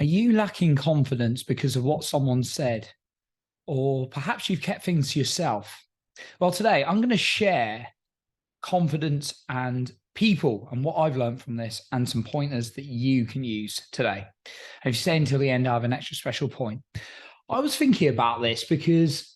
Are you lacking confidence because of what someone said? Or perhaps you've kept things to yourself? Well, today I'm going to share confidence and people and what I've learned from this and some pointers that you can use today. If you stay until the end, I have an extra special point. I was thinking about this because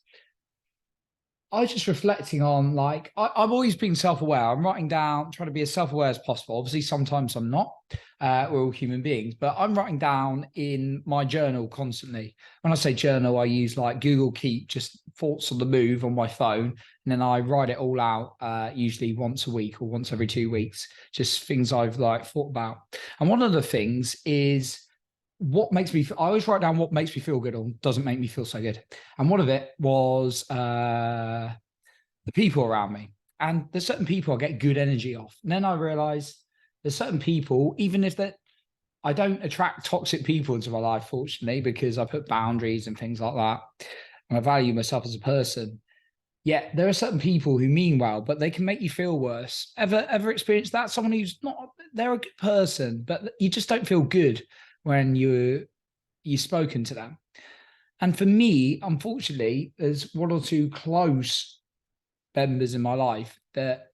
I was just reflecting on, like, I've always been self-aware. I'm writing down, trying to be as self-aware as possible. Obviously, sometimes I'm not. We're all human beings, but I'm writing down in my journal constantly. When I say journal, I use like Google Keep, just thoughts on the move on my phone. And then I write it all out, usually once a week or once every 2 weeks, just things I've like thought about. And one of the things is what makes me, I always write down what makes me feel good or doesn't make me feel so good. And one of it was the people around me. And there's certain people I get good energy off. And then I realized there's certain people, even if that I don't attract toxic people into my life, fortunately, because I put boundaries and things like that. And I value myself as a person. Yet there are certain people who mean well, but they can make you feel worse. Ever experienced that? Someone who's not, they're a good person, but you just don't feel good when you've spoken to them. And for me, unfortunately, there's one or two close members in my life that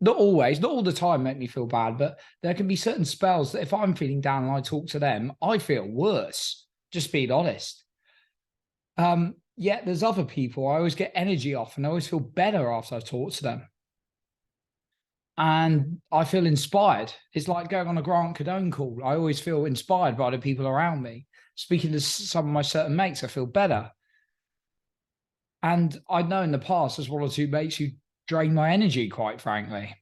not always, not all the time make me feel bad, but there can be certain spells that if I'm feeling down and I talk to them, I feel worse, just being honest. Yet there's other people I always get energy off and I always feel better after I've talked to them. And I feel inspired. It's like going on a Grant Cardone call. I always feel inspired by the people around me. Speaking to some of my certain mates, I feel better. And I know in the past there's one or two mates who drain my energy, quite frankly.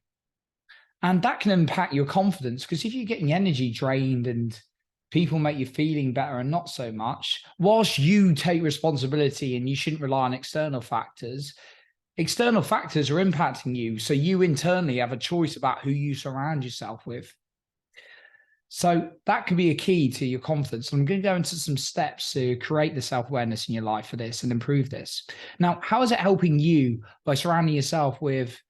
And that can impact your confidence, because if you're getting energy drained and people make you feeling better and not so much, whilst you take responsibility and you shouldn't rely on external factors are impacting you. So you internally have a choice about who you surround yourself with. So that could be a key to your confidence. I'm going to go into some steps to create the self-awareness in your life for this and improve this. Now, how is it helping you by surrounding yourself with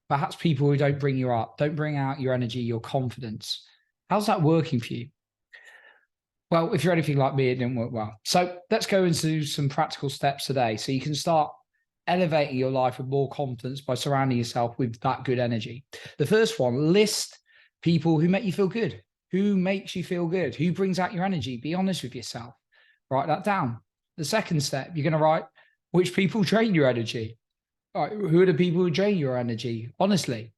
perhaps people who don't bring you up, don't bring out your energy, your confidence? How's that working for you? Well, if you're anything like me, it didn't work well. So let's go into some practical steps today so you can start elevating your life with more confidence by surrounding yourself with that good energy. The first one, list people who make you feel good. Who makes you feel good? Who brings out your energy? Be honest with yourself. Write that down. The second step, you're going to write which people drain your energy. All right, who are the people who drain your energy? Honestly.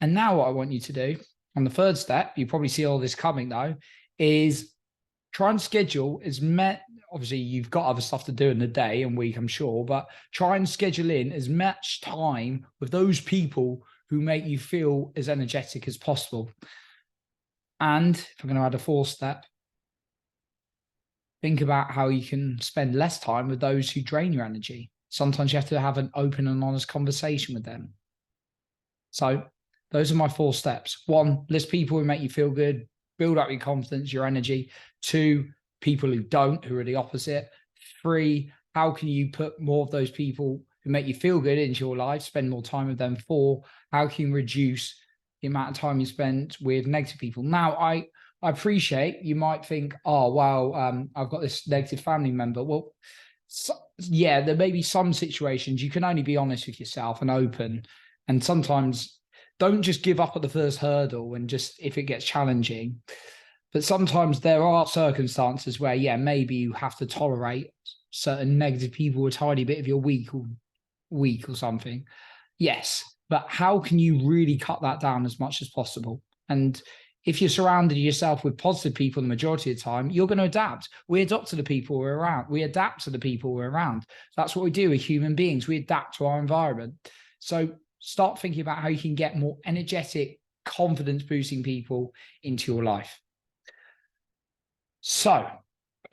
And now what I want you to do on the third step, you probably see all this coming though, is try and schedule obviously you've got other stuff to do in the day and week, I'm sure, but try and schedule in as much time with those people who make you feel as energetic as possible. And if I'm going to add a fourth step, think about how you can spend less time with those who drain your energy. Sometimes you have to have an open and honest conversation with them. So those are my 4 steps. 1, list people who make you feel good, build up your confidence, your energy. 2, people who don't, who are the opposite. 3, how can you put more of those people who make you feel good into your life, spend more time with them? 4, how can you reduce the amount of time you spend with negative people? Now, I appreciate you might think, oh, well, I've got this negative family member. Well, yeah, there may be some situations you can only be honest with yourself and open. And sometimes don't just give up at the first hurdle and just if it gets challenging. But sometimes there are circumstances where, yeah, maybe you have to tolerate certain negative people a tiny bit of your week or something. Yes. But how can you really cut that down as much as possible? And if you're surrounded yourself with positive people the majority of the time, you're going to adapt. We adapt to the people we're around. We adapt to the people we're around. That's what we do as human beings. We adapt to our environment. So start thinking about how you can get more energetic, confidence-boosting people into your life. So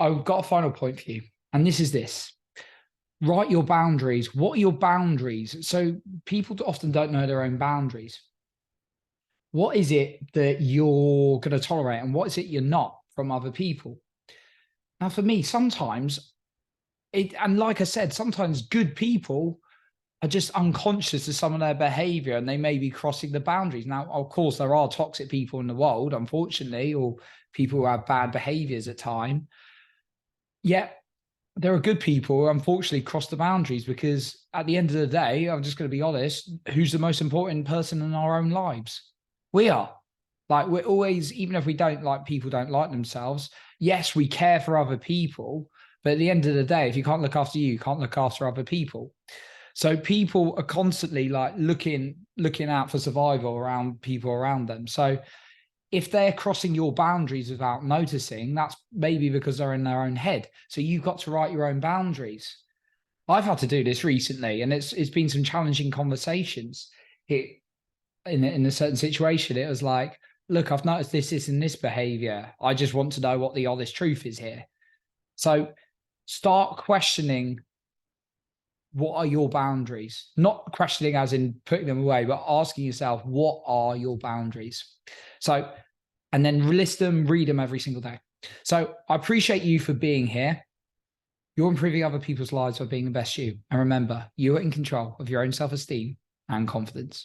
I've got a final point for you, and this is this. Write your boundaries. What are your boundaries? So people often don't know their own boundaries. What is it that you're going to tolerate and what is it you're not from other people? Now, for me, sometimes and like I said, sometimes good people are just unconscious of some of their behavior and they may be crossing the boundaries. Now, of course, there are toxic people in the world, unfortunately, or people who have bad behaviors at times. Yet there are good people who unfortunately cross the boundaries, because at the end of the day, I'm just going to be honest, who's the most important person in our own lives? We are. Like, we're always, even if we don't like, people don't like themselves, yes, we care for other people, but at the end of the day, if you can't look after you can't look after other people. So people are constantly like looking out for survival around people around them. So if they're crossing your boundaries without noticing, that's maybe because they're in their own head. So you've got to write your own boundaries. I've had to do this recently, and it's been some challenging conversations. In a certain situation, it was like, look, I've noticed this and this behavior. I just want to know what the honest truth is here. So start questioning, what are your boundaries? Not questioning as in putting them away, but asking yourself, what are your boundaries? So, and then list them, read them every single day. So I appreciate you for being here. You're improving other people's lives by being the best you. And remember, you are in control of your own self-esteem and confidence.